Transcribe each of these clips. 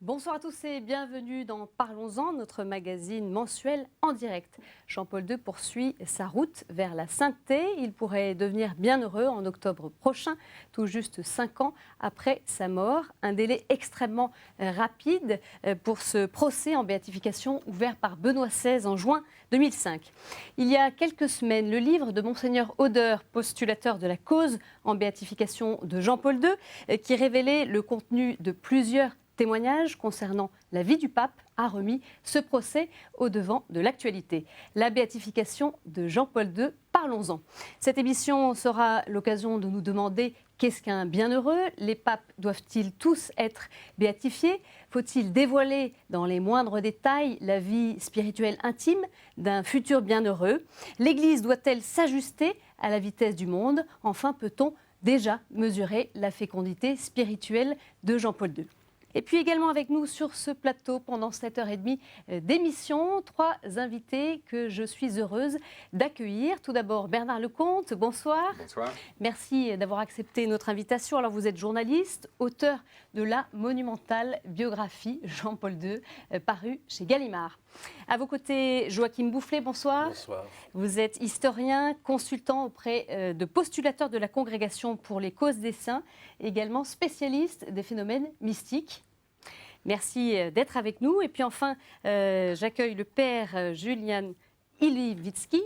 Bonsoir à tous et bienvenue dans Parlons-en, notre magazine mensuel en direct. Jean-Paul II poursuit sa route vers la sainteté. Il pourrait devenir bienheureux en octobre prochain, tout juste 5 ans après sa mort. Un délai extrêmement rapide pour ce procès en béatification ouvert par Benoît XVI en juin 2005. Il y a quelques semaines, le livre de Monseigneur Odeur, postulateur de la cause en béatification de Jean-Paul II, qui révélait le contenu de plusieurs témoignages concernant la vie du pape, a remis ce procès au devant de l'actualité. La béatification de Jean-Paul II, parlons-en. Cette émission sera l'occasion de nous demander qu'est-ce qu'un bienheureux ? Les papes doivent-ils tous être béatifiés ? Faut-il dévoiler dans les moindres détails la vie spirituelle intime d'un futur bienheureux ? L'Église doit-elle s'ajuster à la vitesse du monde ? Enfin, peut-on déjà mesurer la fécondité spirituelle de Jean-Paul II ? Et puis également avec nous sur ce plateau pendant 7h30 d'émission, 3 invités que je suis heureuse d'accueillir. Tout d'abord Bernard Lecomte, bonsoir. Bonsoir. Merci d'avoir accepté notre invitation. Alors vous êtes journaliste, auteur de la monumentale biographie Jean-Paul II, parue chez Gallimard. À vos côtés, Joachim Boufflet, bonsoir. Bonsoir. Vous êtes historien, consultant auprès de postulateurs de la Congrégation pour les causes des saints, également spécialiste des phénomènes mystiques. Merci d'être avec nous. Et puis enfin, j'accueille le père Julian Iliwicki,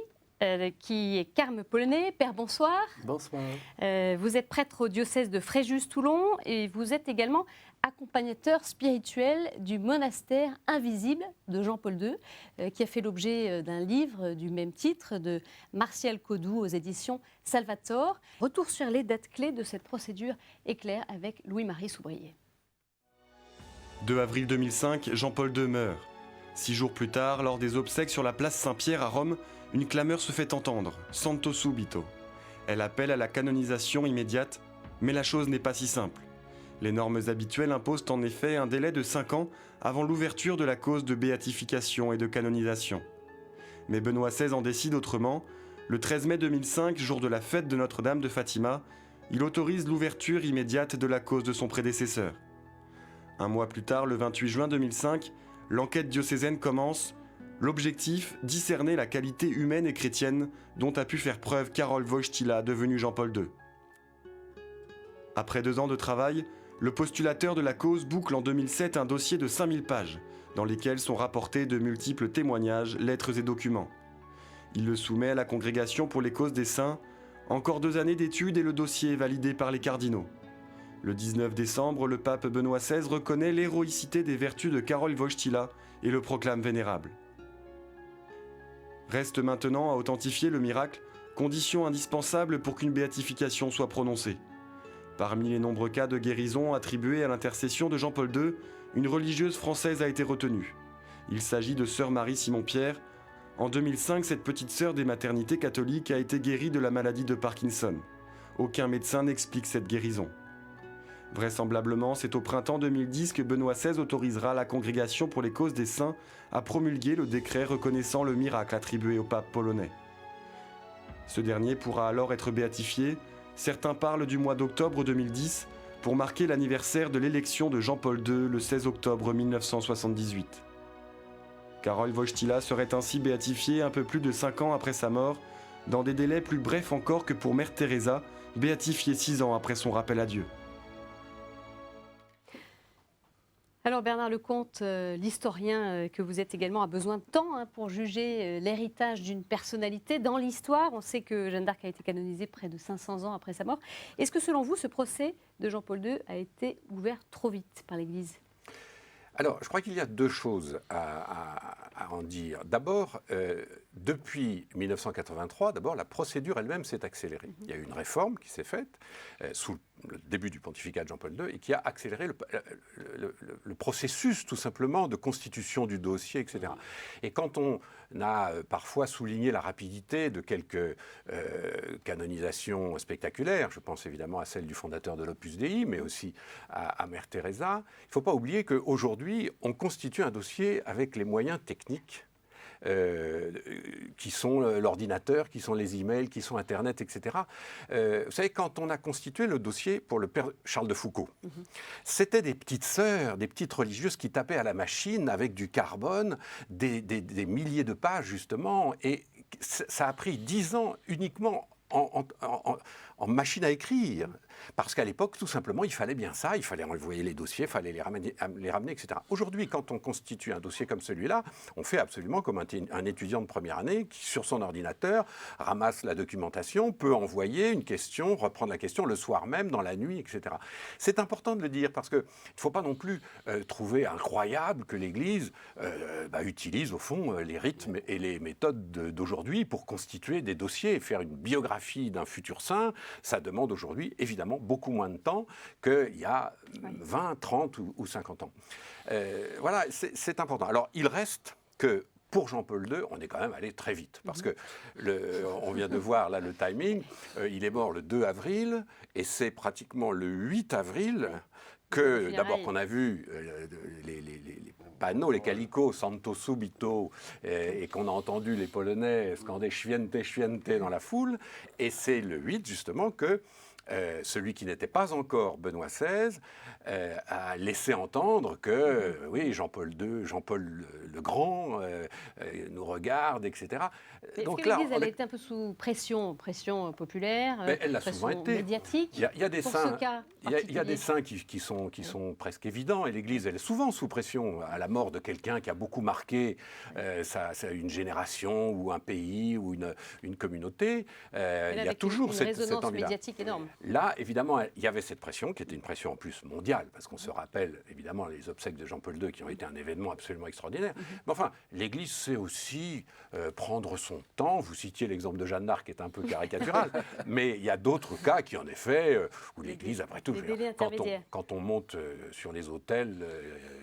qui est carme polonais. Père, bonsoir. Bonsoir. Vous êtes prêtre au diocèse de Fréjus-Toulon et vous êtes également accompagnateur spirituel du monastère invisible de Jean-Paul II, qui a fait l'objet d'un livre du même titre de Martial Codou aux éditions Salvator. Retour sur les dates clés de cette procédure éclair avec Louis-Marie Soubrier. 2 avril 2005, Jean-Paul II meurt. 6 jours plus tard, lors des obsèques sur la place Saint-Pierre à Rome, une clameur se fait entendre, Santo subito. Elle appelle à la canonisation immédiate, mais la chose n'est pas si simple. Les normes habituelles imposent en effet un délai de 5 ans avant l'ouverture de la cause de béatification et de canonisation. Mais Benoît XVI en décide autrement. Le 13 mai 2005, jour de la fête de Notre-Dame de Fatima, il autorise l'ouverture immédiate de la cause de son prédécesseur. Un mois plus tard, le 28 juin 2005, l'enquête diocésaine commence. L'objectif, discerner la qualité humaine et chrétienne dont a pu faire preuve Karol Wojtyła, devenu Jean-Paul II. Après 2 ans de travail, le postulateur de la cause boucle en 2007 un dossier de 5000 pages, dans lesquels sont rapportés de multiples témoignages, lettres et documents. Il le soumet à la Congrégation pour les causes des saints. Encore 2 années d'études et le dossier est validé par les cardinaux. Le 19 décembre, le pape Benoît XVI reconnaît l'héroïcité des vertus de Karol Wojtyła et le proclame vénérable. Reste maintenant à authentifier le miracle, condition indispensable pour qu'une béatification soit prononcée. Parmi les nombreux cas de guérison attribués à l'intercession de Jean-Paul II, une religieuse française a été retenue. Il s'agit de sœur Marie-Simon-Pierre. En 2005, cette petite sœur des maternités catholiques a été guérie de la maladie de Parkinson. Aucun médecin n'explique cette guérison. Vraisemblablement, c'est au printemps 2010 que Benoît XVI autorisera la Congrégation pour les causes des saints à promulguer le décret reconnaissant le miracle attribué au pape polonais. Ce dernier pourra alors être béatifié. Certains parlent du mois d'octobre 2010 pour marquer l'anniversaire de l'élection de Jean-Paul II le 16 octobre 1978. Karol Wojtyła serait ainsi béatifié un peu plus de 5 ans après sa mort, dans des délais plus brefs encore que pour Mère Teresa, béatifiée 6 ans après son rappel à Dieu. Alors Bernard Lecomte, l'historien que vous êtes également, a besoin de temps pour juger l'héritage d'une personnalité dans l'histoire. On sait que Jeanne d'Arc a été canonisée près de 500 ans après sa mort. Est-ce que selon vous, ce procès de Jean-Paul II a été ouvert trop vite par l'Église ? Alors, je crois qu'il y a 2 choses à en dire. D'abord, depuis 1983, d'abord, la procédure elle-même s'est accélérée. Il y a eu une réforme qui s'est faite sous le début du pontificat de Jean-Paul II et qui a accéléré le processus, tout simplement, de constitution du dossier, etc. Et quand on a parfois souligné la rapidité de quelques canonisations spectaculaires, je pense évidemment à celle du fondateur de l'Opus Dei, mais aussi à Mère Teresa, il ne faut pas oublier qu'aujourd'hui, on constitue un dossier avec les moyens techniques qui sont l'ordinateur, qui sont les emails, qui sont Internet, etc. Vous savez, quand on a constitué le dossier pour le père Charles de Foucault, c'était des petites sœurs, des petites religieuses qui tapaient à la machine avec du carbone, des milliers de pages justement, et ça a pris 10 ans uniquement en machine à écrire. Parce qu'à l'époque, tout simplement, il fallait bien ça, il fallait envoyer les dossiers, il fallait les ramener, etc. Aujourd'hui, quand on constitue un dossier comme celui-là, on fait absolument comme un étudiant de première année qui, sur son ordinateur, ramasse la documentation, peut envoyer une question, reprendre la question le soir même, dans la nuit, etc. C'est important de le dire parce qu'il ne faut pas non plus trouver incroyable que l'Église utilise, au fond, les rythmes et les méthodes d'aujourd'hui pour constituer des dossiers et faire une biographie d'un futur saint. Ça demande aujourd'hui, évidemment, beaucoup moins de temps qu'il y a 20, 30 ou 50 ans. Voilà, c'est important. Alors, il reste que pour Jean-Paul II, on est quand même allé très vite. Parce que, on vient de voir là le timing, il est mort le 2 avril, et c'est pratiquement le 8 avril que, d'abord, qu'on a vu les panneaux, les calicots, Santo Subito, et qu'on a entendu les Polonais scander Święte, Święte dans la foule. Et c'est le 8, justement, que celui qui n'était pas encore Benoît XVI a laissé entendre que, oui, Jean-Paul II, Jean-Paul le Grand nous regarde, etc. Donc là, l'Église, elle a été un peu sous pression populaire, elle l'a souvent été. Médiatique. Il y a des saints, il y a des saints qui sont presque évidents, et l'Église, elle est souvent sous pression à la mort de quelqu'un qui a beaucoup marqué une génération ou un pays ou une communauté. Il y a toujours cette envie-là. Médiatique énorme. Là, évidemment, il y avait cette pression, qui était une pression en plus mondiale, parce qu'on se rappelle évidemment les obsèques de Jean-Paul II qui ont été un événement absolument extraordinaire. Mais enfin, l'Église sait aussi prendre son temps. Vous citiez l'exemple de Jeanne d'Arc, qui est un peu caricatural, mais il y a d'autres cas qui, en effet, où l'Église, après tout, quand on monte sur les autels,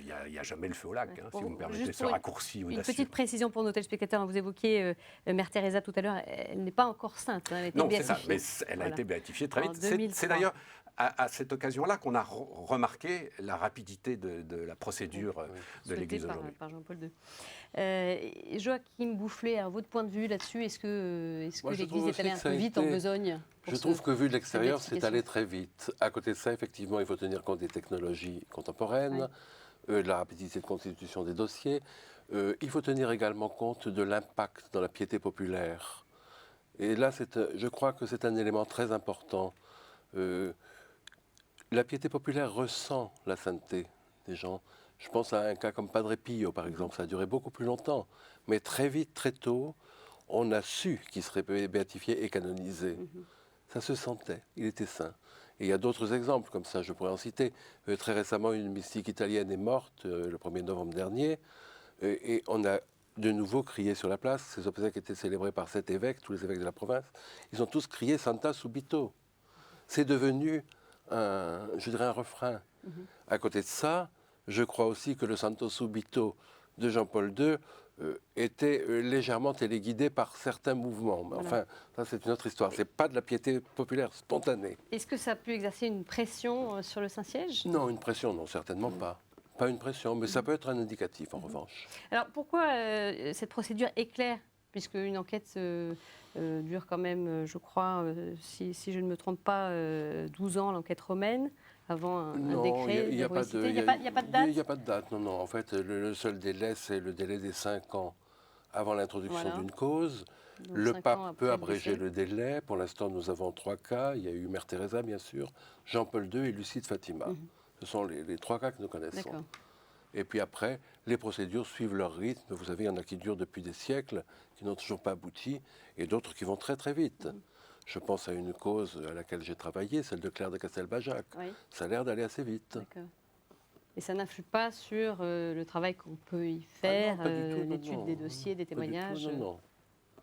il n'y a jamais le feu au lac, si vous me permettez ce raccourci audacieux. Une petite précision pour nos téléspectateurs. Vous évoquiez Mère Teresa tout à l'heure. Elle n'est pas encore sainte. Elle a été béatifiée. C'est ça, mais elle a été béatifiée très vite. C'est d'ailleurs à cette occasion-là qu'on a remarqué la rapidité de la procédure de l'Église aujourd'hui. Par Jean-Paul II. Joachim Boufflet, à votre point de vue là-dessus, est-ce que l'Église est allée un peu vite en besogne? Je trouve que vu de l'extérieur, c'est allé très vite. À côté de ça, effectivement, il faut tenir compte des technologies contemporaines, de la rapidité de constitution des dossiers. Il faut tenir également compte de l'impact dans la piété populaire. Et là, je crois que c'est un élément très important. La piété populaire ressent la sainteté des gens. Je pense à un cas comme Padre Pio, par exemple. Ça a duré beaucoup plus longtemps. Mais très vite, très tôt, on a su qu'il serait béatifié et canonisé. Ça se sentait. Il était saint. Et il y a d'autres exemples comme ça, je pourrais en citer. Très récemment, une mystique italienne est morte le 1er novembre dernier. Et on a de nouveau crié sur la place. Ces obsèques étaient célébrées par 7 évêques, tous les évêques de la province. Ils ont tous crié Santa Subito. C'est devenu un refrain. À côté de ça, je crois aussi que le Santo Subito de Jean-Paul II était légèrement téléguidé par certains mouvements. Mais enfin, ça c'est une autre histoire. C'est pas de la piété populaire spontanée. Est-ce que ça a pu exercer une pression sur le Saint-Siège? Non, une pression, non, certainement pas. Pas une pression, mais ça peut être un indicatif en revanche. Alors pourquoi cette procédure éclair, puisque une enquête dure quand même, je crois, si je ne me trompe pas, 12 ans, l'enquête romaine, avant un décret. Il n'y a pas de date. Il n'y a pas de date, non. En fait, le seul délai, c'est le délai des 5 ans avant l'introduction d'une cause. Donc le pape peut abréger le délai. Pour l'instant, nous avons 3 cas. Il y a eu Mère Teresa, bien sûr, Jean-Paul II et Lucie de Fatima. Ce sont les 3 cas que nous connaissons. Et puis après, les procédures suivent leur rythme. Vous savez, il y en a qui durent depuis des siècles, qui n'ont toujours pas abouti, et d'autres qui vont très très vite. Je pense à une cause à laquelle j'ai travaillé, celle de Claire de Castelbajac. Ça a l'air d'aller assez vite. Et ça n'influe pas sur le travail qu'on peut y faire, l'étude des dossiers, des témoignages? Non.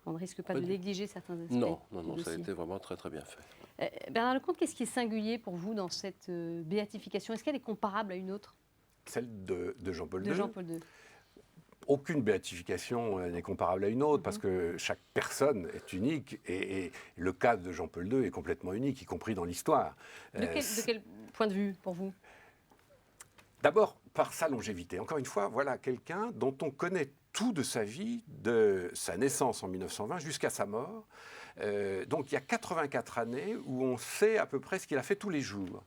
On ne risque pas Pas de du- négliger certains aspects. Non, du ça a dossier. été vraiment très très bien fait. Bernard Lecomte, qu'est-ce qui est singulier pour vous dans cette béatification? Est-ce qu'elle est comparable à une autre Celle de Jean-Paul de II. Jean-Paul II? Aucune béatification n'est comparable à une autre parce que chaque personne est unique et le cas de Jean-Paul II est complètement unique, y compris dans l'histoire. De quel point de vue pour vous? D'abord, par sa longévité. Encore une fois, voilà quelqu'un dont on connaît tout de sa vie, de sa naissance en 1920 jusqu'à sa mort. Donc il y a 84 années où on sait à peu près ce qu'il a fait tous les jours.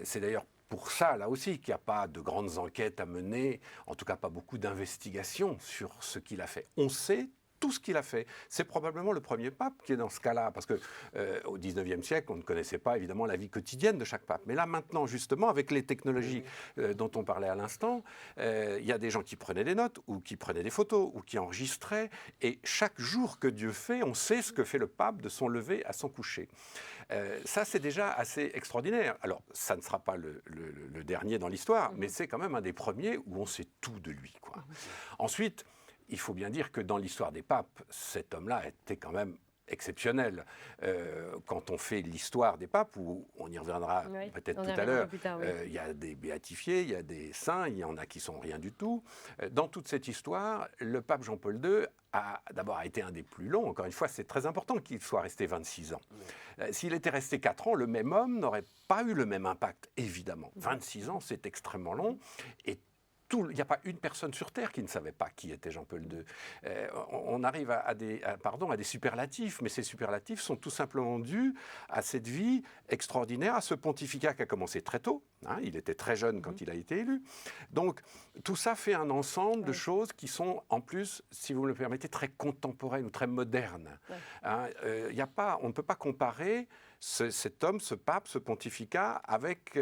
C'est d'ailleurs pour ça, là aussi, qu'il n'y a pas de grandes enquêtes à mener, en tout cas pas beaucoup d'investigations sur ce qu'il a fait. On sait tout ce qu'il a fait. C'est probablement le premier pape qui est dans ce cas-là, parce qu'au XIXe siècle, on ne connaissait pas évidemment la vie quotidienne de chaque pape. Mais là, maintenant, justement, avec les technologies dont on parlait à l'instant, il y a des gens qui prenaient des notes, ou qui prenaient des photos, ou qui enregistraient, et chaque jour que Dieu fait, on sait ce que fait le pape de son lever à son coucher. Ça, c'est déjà assez extraordinaire. Alors, ça ne sera pas le dernier dans l'histoire, mais c'est quand même un des premiers où on sait tout de lui, quoi. Ensuite, il faut bien dire que dans l'histoire des papes, cet homme-là était quand même exceptionnel. Quand on fait l'histoire des papes, où on y reviendra peut-être tout à l'heure, il y a des béatifiés, il y a des saints, il y en a qui sont rien du tout. Dans toute cette histoire, le pape Jean-Paul II a d'abord été un des plus longs. Encore une fois, c'est très important qu'il soit resté 26 ans. S'il était resté 4 ans, le même homme n'aurait pas eu le même impact, évidemment. 26 ans, c'est extrêmement long. Et il n'y a pas une personne sur Terre qui ne savait pas qui était Jean-Paul II. On arrive à des superlatifs, mais ces superlatifs sont tout simplement dus à cette vie extraordinaire, à ce pontificat qui a commencé très tôt. Il était très jeune quand il a été élu. Donc, tout ça fait un ensemble de choses qui sont, en plus, si vous me le permettez, très contemporaines ou très modernes. On ne peut pas comparer cet homme, ce pape, ce pontificat avec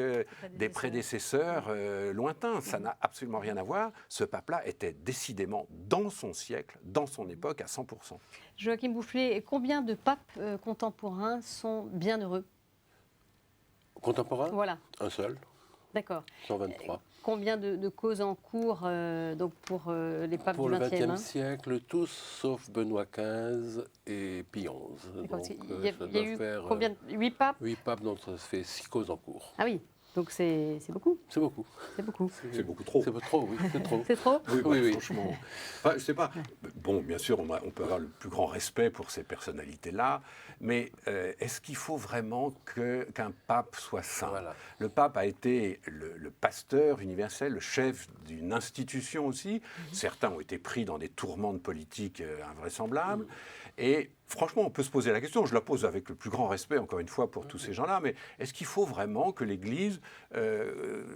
des prédécesseurs lointains. Ça n'a absolument rien à voir. Ce pape-là était décidément dans son siècle, dans son époque, à 100%. Joachim Boufflet, combien de papes contemporains sont bienheureux? Contemporain? Voilà. Un seul. D'accord. 123. Combien de causes en cours donc pour les papes Pour du le XXe XXe siècle, tous sauf Benoît XV et Pie XI. Donc, il y a eu combien? 8 papes? 8 papes, dont ça fait 6 causes en cours. Ah oui, donc c'est beaucoup. C'est beaucoup. C'est beaucoup. C'est beaucoup trop. C'est trop, oui, c'est trop. C'est trop? Oui. Franchement. Enfin, je sais pas. Bon, bien sûr, on peut avoir le plus grand respect pour ces personnalités-là, mais est-ce qu'il faut vraiment qu'un pape soit saint? Voilà. Le pape a été le pasteur universel, le chef d'une institution aussi. Certains ont été pris dans des tourmentes politiques invraisemblables. Et franchement, on peut se poser la question, je la pose avec le plus grand respect, encore une fois, pour tous ces gens-là, mais est-ce qu'il faut vraiment que l'Église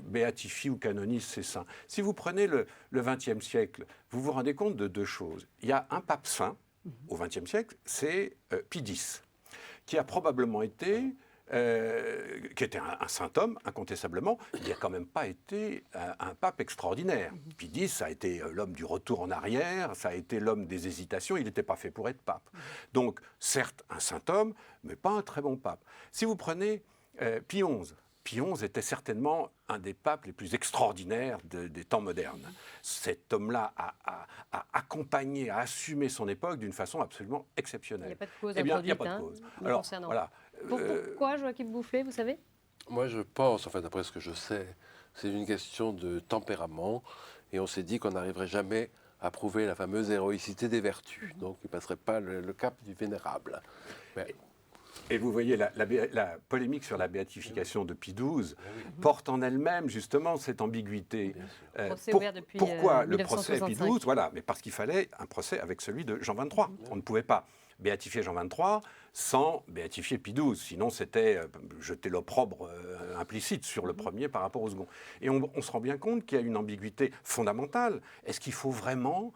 béatifie ou canonise ces saints? Si vous prenez le XXe siècle, vous vous rendez compte de deux choses. Il y a un pape saint au XXe siècle, c'est Pie X, qui a probablement été... qui était un saint homme, incontestablement, il n'a quand même pas été un pape extraordinaire. Pie X, ça a été l'homme du retour en arrière, ça a été l'homme des hésitations, il n'était pas fait pour être pape. Donc, certes, un saint homme, mais pas un très bon pape. Si vous prenez Pie XI, Pie XI était certainement un des papes les plus extraordinaires des temps modernes. Cet homme-là a accompagné, a assumé son époque d'une façon absolument exceptionnelle. Il n'y a pas de cause Eh bien, il n'y a introduite, pas de cause. nous Alors, concernant. voilà. Pourquoi Joachim Boufflet, vous savez? Moi, je pense, enfin, d'après ce que je sais, c'est une question de tempérament. Et on s'est dit qu'on n'arriverait jamais à prouver la fameuse héroïcité des vertus. Donc, il ne passerait pas le cap du vénérable. Mais, Et vous voyez, la polémique sur la béatification de Pie XII porte en elle-même justement cette ambiguïté. Procès ouvert depuis pourquoi le procès Pie 1965. XII? Voilà, mais parce qu'il fallait un procès avec celui de Jean XXIII. On ne pouvait pas béatifier Jean XXIII sans béatifier Pie XII. Sinon, c'était jeter l'opprobre implicite sur le premier par rapport au second. Et on se rend bien compte qu'il y a une ambiguïté fondamentale. Est-ce qu'il faut vraiment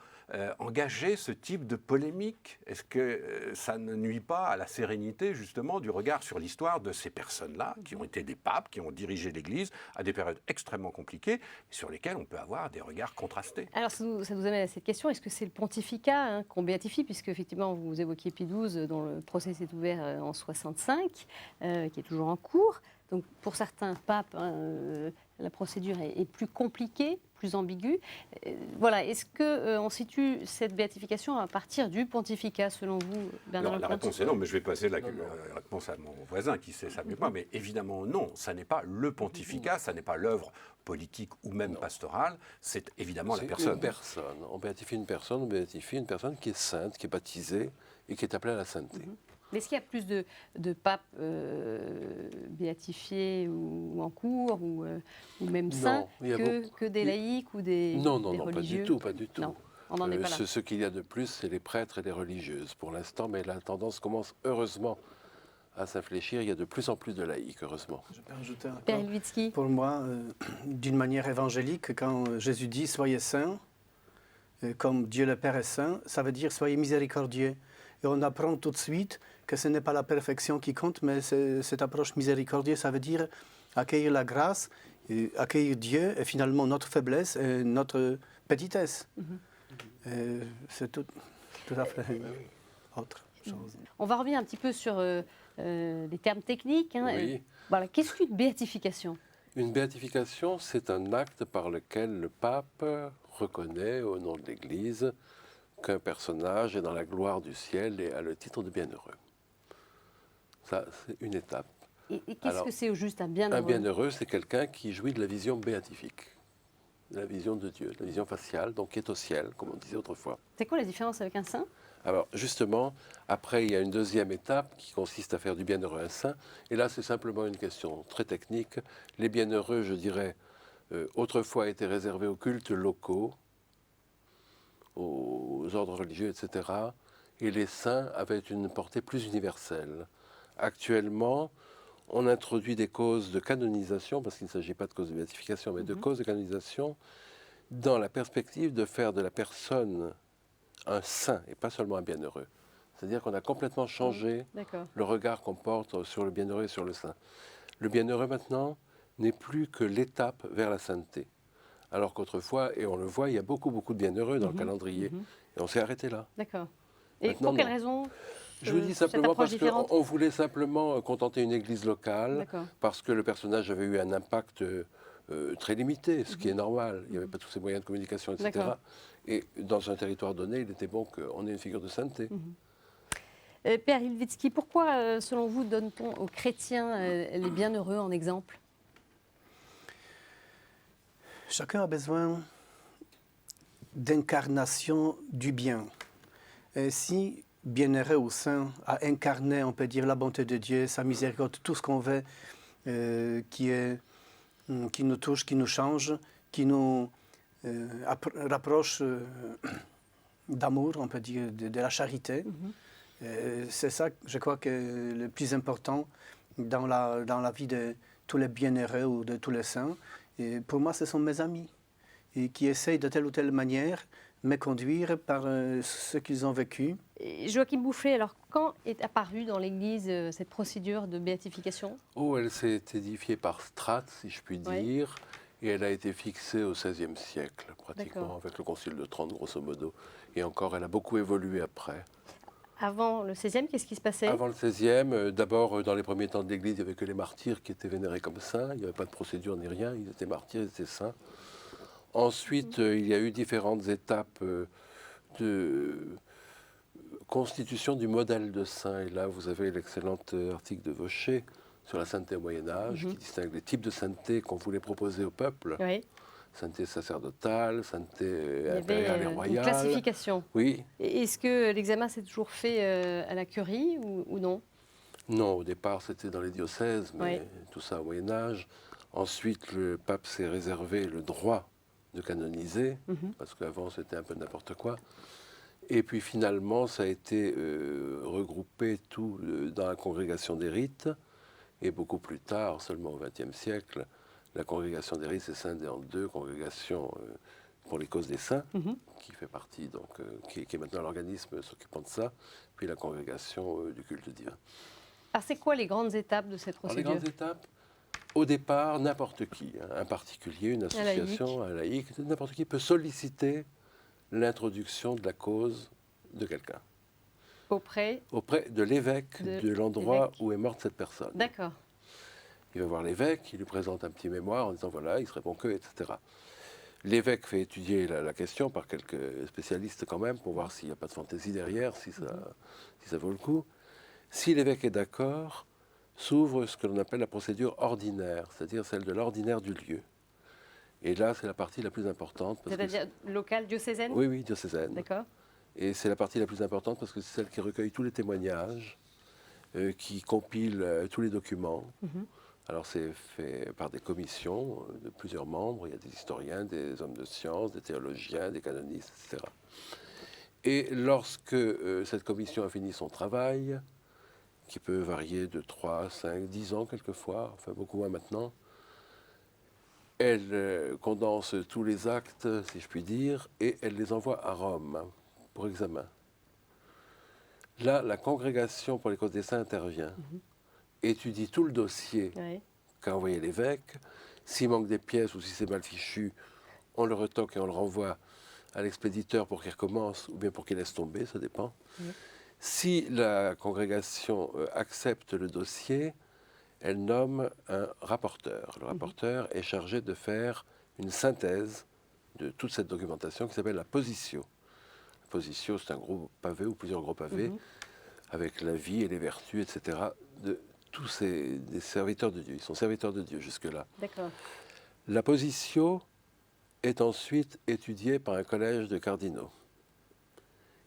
engager ce type de polémique? Est-ce que ça ne nuit pas à la sérénité, justement, du regard sur l'histoire de ces personnes-là, qui ont été des papes, qui ont dirigé l'Église à des périodes extrêmement compliquées, sur lesquelles on peut avoir des regards contrastés? Alors, ça nous amène à cette question. Est-ce que c'est le pontificat qu'on béatifie, puisque effectivement, vous évoquiez Pie XII, dont le procès s'est ouvert en 65, qui est toujours en cours. Donc, pour certains papes, la procédure est plus compliquée, plus ambiguë. Voilà, est-ce qu'on situe cette béatification à partir du pontificat, selon vous, Bernard Alors, la Leclerc? réponse est non, mais je vais passer la réponse à mon voisin qui sait ça mieux que moi. Mais évidemment, non, ça n'est pas le pontificat, ça n'est pas l'œuvre politique ou même pastorale, c'est évidemment la C'est personne. une personne. On béatifie une personne qui est sainte, qui est baptisée et qui est appelée à la sainteté. Est-ce qu'il y a plus de papes béatifiés ou en cours ou même saints il y a que des laïcs ou des Non, des religieux? pas du tout. Non, on n'en est pas là. Ce qu'il y a de plus, c'est les prêtres et les religieuses pour l'instant, mais la tendance commence heureusement à s'infléchir. Il y a de plus en plus de laïcs, heureusement. Je peux rajouter un Père point. Helwitzky. Pour moi, d'une manière évangélique, quand Jésus dit « Soyez saints, comme Dieu le Père est saint », ça veut dire « Soyez miséricordieux ». Et on apprend tout de suite que ce n'est pas la perfection qui compte, mais cette approche miséricordieuse, ça veut dire accueillir la grâce, accueillir Dieu et finalement notre faiblesse et notre petitesse. C'est tout à fait autre chose. On va revenir un petit peu sur les termes techniques. Hein. Oui. Voilà, qu'est-ce qu'une béatification? Une béatification, c'est un acte par lequel le pape reconnaît au nom de l'Église qu'un personnage est dans la gloire du ciel et a le titre de bienheureux. Ça, c'est une étape. Et qu'est-ce Alors, que c'est au juste un bienheureux? Un bienheureux, c'est quelqu'un qui jouit de la vision béatifique, de la vision de Dieu, de la vision faciale, donc qui est au ciel, comme on disait autrefois. C'est quoi la différence avec un saint? Alors, justement, après, il y a une deuxième étape qui consiste à faire du bienheureux un saint. Et là, c'est simplement une question très technique. Les bienheureux, je dirais, autrefois étaient réservés aux cultes locaux, aux ordres religieux, etc. Et les saints avaient une portée plus universelle. Actuellement, on introduit des causes de canonisation, parce qu'il ne s'agit pas de causes de béatification, mais de causes de canonisation, dans la perspective de faire de la personne un saint et pas seulement un bienheureux. C'est-à-dire qu'on a complètement changé le regard qu'on porte sur le bienheureux et sur le saint. Le bienheureux maintenant n'est plus que l'étape vers la sainteté. Alors qu'autrefois, et on le voit, il y a beaucoup de bienheureux dans le calendrier. Et on s'est arrêté là. D'accord. Et Maintenant, pour quelle non. raison Je le dis cette simplement approche parce différente? qu'on voulait simplement contenter une église locale, D'accord. parce que le personnage avait eu un impact très limité, ce qui est normal. Il n'y avait pas tous ces moyens de communication, etc. D'accord. Et dans un territoire donné, il était bon qu'on ait une figure de sainteté. Père Helwitzky, pourquoi, selon vous, donne-t-on aux chrétiens les bienheureux en exemple? Chacun a besoin d'incarnation du bien. Et si bienheureux ou saint a incarné, on peut dire, la bonté de Dieu, sa miséricorde, tout ce qu'on veut, qui nous touche, qui nous change, qui nous rapproche d'amour, on peut dire, de la charité. C'est ça, je crois, que le plus important dans la vie de tous les bienheureux ou de tous les saints. Et pour moi, ce sont mes amis et qui essayent de telle ou telle manière me conduire par ce qu'ils ont vécu. Et Joachim Boufflet, alors quand est apparue dans l'Église cette procédure de béatification? Oh, elle s'est édifiée par strates, si je puis dire, et elle a été fixée au XVIe siècle, pratiquement, avec le Concile de Trente, grosso modo. Et encore, elle a beaucoup évolué après. Avant le XVIe, qu'est-ce qui se passait? Avant le XVIe, d'abord, dans les premiers temps de l'Église, il n'y avait que les martyrs qui étaient vénérés comme saints. Il n'y avait pas de procédure ni rien. Ils étaient martyrs, ils étaient saints. Ensuite, il y a eu différentes étapes de constitution du modèle de saint. Et là, vous avez l'excellent article de Vaucher sur la sainteté au Moyen-Âge, qui distingue les types de sainteté qu'on voulait proposer au peuple. Oui. Sainteté sacerdotale, sainteté Il y impériale et avait royale. une classification. Oui. Et est-ce que l'examen s'est toujours fait à la curie ou non? Non, au départ, c'était dans les diocèses, mais tout ça au Moyen-Âge. Ensuite, le pape s'est réservé le droit de canoniser, parce qu'avant, c'était un peu n'importe quoi. Et puis finalement, ça a été regroupé tout dans la congrégation des rites. Et beaucoup plus tard, seulement au XXe siècle, la congrégation des rites s'est scindée en deux congrégations pour les causes des saints, qui fait partie, donc, qui est maintenant l'organisme s'occupant de ça, puis la congrégation du culte divin. Alors, c'est quoi les grandes étapes de cette Alors, procédure? les grandes étapes, au départ, n'importe qui, un particulier, une association, un laïc, n'importe qui peut solliciter l'introduction de la cause de quelqu'un. Auprès Auprès de l'évêque de l'endroit où est morte cette personne. D'accord. Il va voir l'évêque, il lui présente un petit mémoire en disant voilà, il serait bon que, etc. L'évêque fait étudier la question par quelques spécialistes quand même pour voir s'il n'y a pas de fantaisie derrière, si ça vaut le coup. Si l'évêque est d'accord, s'ouvre ce que l'on appelle la procédure ordinaire, c'est-à-dire celle de l'ordinaire du lieu. Et là, c'est la partie la plus importante. C'est-à-dire locale, diocésaine? Oui, oui, diocésaine. D'accord. Et c'est la partie la plus importante parce que c'est celle qui recueille tous les témoignages, qui compile tous les documents. Alors c'est fait par des commissions de plusieurs membres. Il y a des historiens, des hommes de sciences, des théologiens, des canonistes, etc. Et lorsque cette commission a fini son travail, qui peut varier de 3, 5, 10 ans quelquefois, enfin beaucoup moins maintenant, elle condense tous les actes, si je puis dire, et elle les envoie à Rome pour examen. Là, la congrégation pour les causes des saints intervient, étudie tout le dossier qu'a envoyé l'évêque. S'il manque des pièces ou si c'est mal fichu, on le retoque et on le renvoie à l'expéditeur pour qu'il recommence ou bien pour qu'il laisse tomber, ça dépend. Si la congrégation accepte le dossier, elle nomme un rapporteur. Le rapporteur est chargé de faire une synthèse de toute cette documentation qui s'appelle la positio. La positio, c'est un gros pavé ou plusieurs gros pavés avec la vie et les vertus, etc., de tous des serviteurs de Dieu. Ils sont serviteurs de Dieu jusque-là. D'accord. La positio est ensuite étudiée par un collège de cardinaux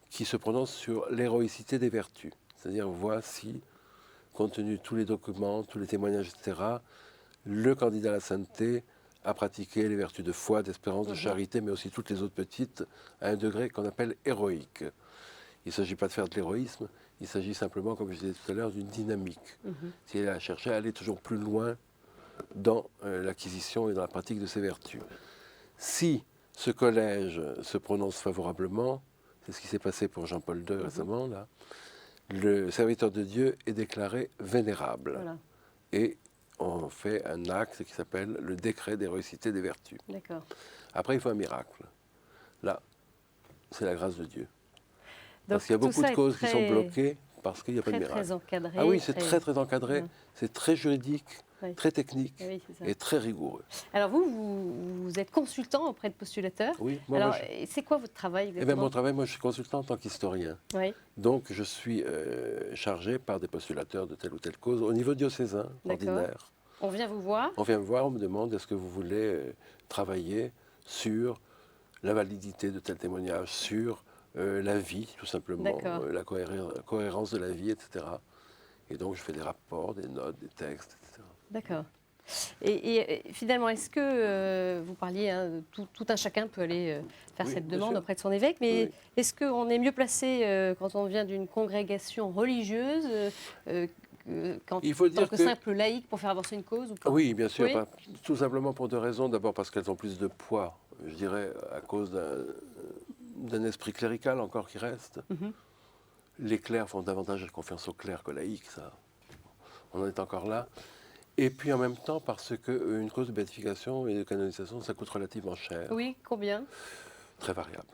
qui se prononce sur l'héroïcité des vertus. C'est-à-dire, voit si, compte tenu de tous les documents, tous les témoignages, etc., le candidat à la sainteté a pratiqué les vertus de foi, d'espérance, de charité, mais aussi toutes les autres petites, à un degré qu'on appelle héroïque. Il ne s'agit pas de faire de l'héroïsme, il s'agit simplement, comme je disais tout à l'heure, d'une dynamique. Si elle a cherché à aller toujours plus loin dans l'acquisition et dans la pratique de ces vertus. Si ce collège se prononce favorablement, c'est ce qui s'est passé pour Jean-Paul II récemment, là, le serviteur de Dieu est déclaré vénérable. Voilà. Et on fait un acte qui s'appelle le décret d'héroïcité des vertus. D'accord. Après, il faut un miracle. Là, c'est la grâce de Dieu. Donc, Parce qu'il y a tout beaucoup ça de est causes qui sont très- bloquées parce qu'il n'y a pas de Très, miracle. très encadré. Ah oui, c'est très très encadré, Ouais. c'est très juridique, Oui. très technique Oui, c'est ça. et très rigoureux. Alors vous êtes consultant auprès de postulateurs. Oui, moi, Alors, moi, c'est quoi votre travail eh bien, exactement? mon travail, moi je suis consultant en tant qu'historien. Oui, Donc je suis chargé par des postulateurs de telle ou telle cause au niveau diocésain, D'accord. ordinaire. on vient vous voir. On vient me voir, on me demande est-ce que vous voulez travailler sur la validité de tel témoignage, sur la vie, tout simplement, D'accord. la cohérence de la vie, etc. Et donc je fais des rapports, des notes, des textes, etc. D'accord. Et finalement, est-ce que vous parliez, tout un chacun peut aller faire Oui, cette bien demande sûr. auprès de son évêque, mais Oui. est-ce qu'on est mieux placé quand on vient d'une congrégation religieuse Il faut en tant dire que que- simple laïc pour faire avancer une cause ou pas? Oui, bien sûr. Oui. Tout simplement pour deux raisons. D'abord parce qu'elles ont plus de poids, je dirais, à cause d'un esprit clérical encore qui reste. Les clercs font davantage confiance aux clercs qu'aux laïcs, ça. On en est encore là. Et puis en même temps parce qu'une cause de béatification et de canonisation, ça coûte relativement cher. Oui, combien? Très variable.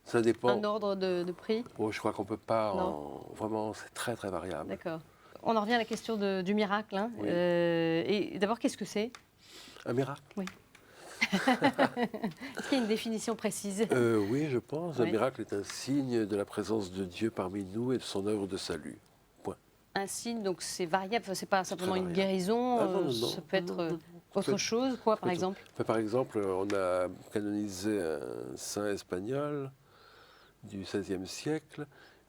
Ça dépend. Un ordre de prix? Oh, je crois qu'on ne peut pas. Non. Vraiment, c'est très très variable. D'accord. On en revient à la question du miracle. Hein. Oui. Et d'abord, qu'est-ce que c'est? Un miracle. Est-ce qu'il y a une définition précise? Oui, je pense. Oui. Un miracle est un signe de la présence de Dieu parmi nous et de son œuvre de salut. Point. Un signe, donc c'est variable, enfin, c'est pas simplement une variable. guérison, Ah, non, non, ça non. peut être Non, non, non. autre chose, quoi, par peut- exemple? Par exemple, on a canonisé un saint espagnol du XVIe siècle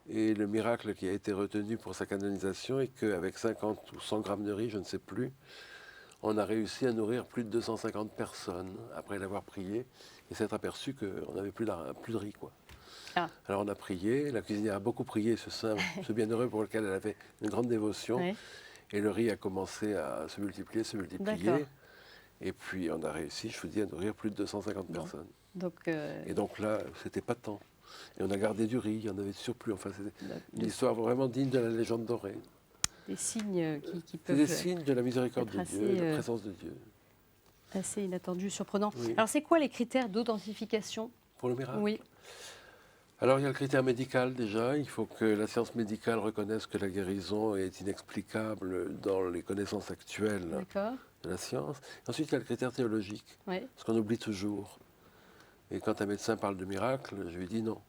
et le miracle qui a été retenu pour sa canonisation est qu'avec 50 ou 100 grammes de riz, je ne sais plus, on a réussi à nourrir plus de 250 personnes après l'avoir prié et s'être aperçu qu'on n'avait plus de riz, quoi. Ah. Alors on a prié, la cuisinière a beaucoup prié ce saint, ce bienheureux pour lequel elle avait une grande dévotion. Oui. Et le riz a commencé à se multiplier. D'accord. Et puis on a réussi, je vous dis, à nourrir plus de 250 Bon. personnes. Donc, Et donc là, c'était pas tant. Et on a gardé du riz, il y en avait de surplus. Enfin, c'était une de- histoire vraiment digne de la légende dorée. des signes qui C'est peuvent des signes de la miséricorde être de assez, Dieu, et de la présence de Dieu. assez inattendus, surprenants. Oui. Alors, c'est quoi les critères d'authentification? Pour le miracle. Oui. Alors il y a le critère médical déjà, il faut que la science médicale reconnaisse que la guérison est inexplicable dans les connaissances actuelles D'accord. de la science. Ensuite il y a le critère théologique, Oui. ce qu'on oublie toujours. Et quand un médecin parle de miracle, je lui dis non.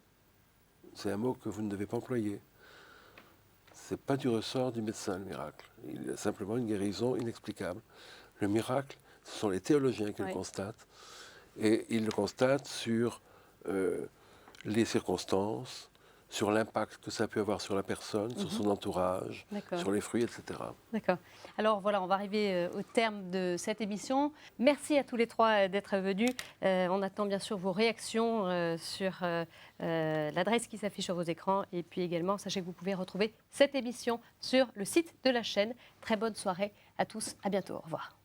C'est un mot que vous ne devez pas employer. Ce n'est pas du ressort du médecin, le miracle. Il est simplement une guérison inexplicable. Le miracle, ce sont les théologiens qui le constatent. Et ils le constatent sur les circonstances, sur l'impact que ça peut avoir sur la personne, sur son entourage, sur les fruits, etc. D'accord. Alors voilà, on va arriver au terme de cette émission. Merci à tous les trois d'être venus. On attend bien sûr vos réactions sur l'adresse qui s'affiche sur vos écrans. Et puis également, sachez que vous pouvez retrouver cette émission sur le site de la chaîne. Très bonne soirée à tous. À bientôt. Au revoir.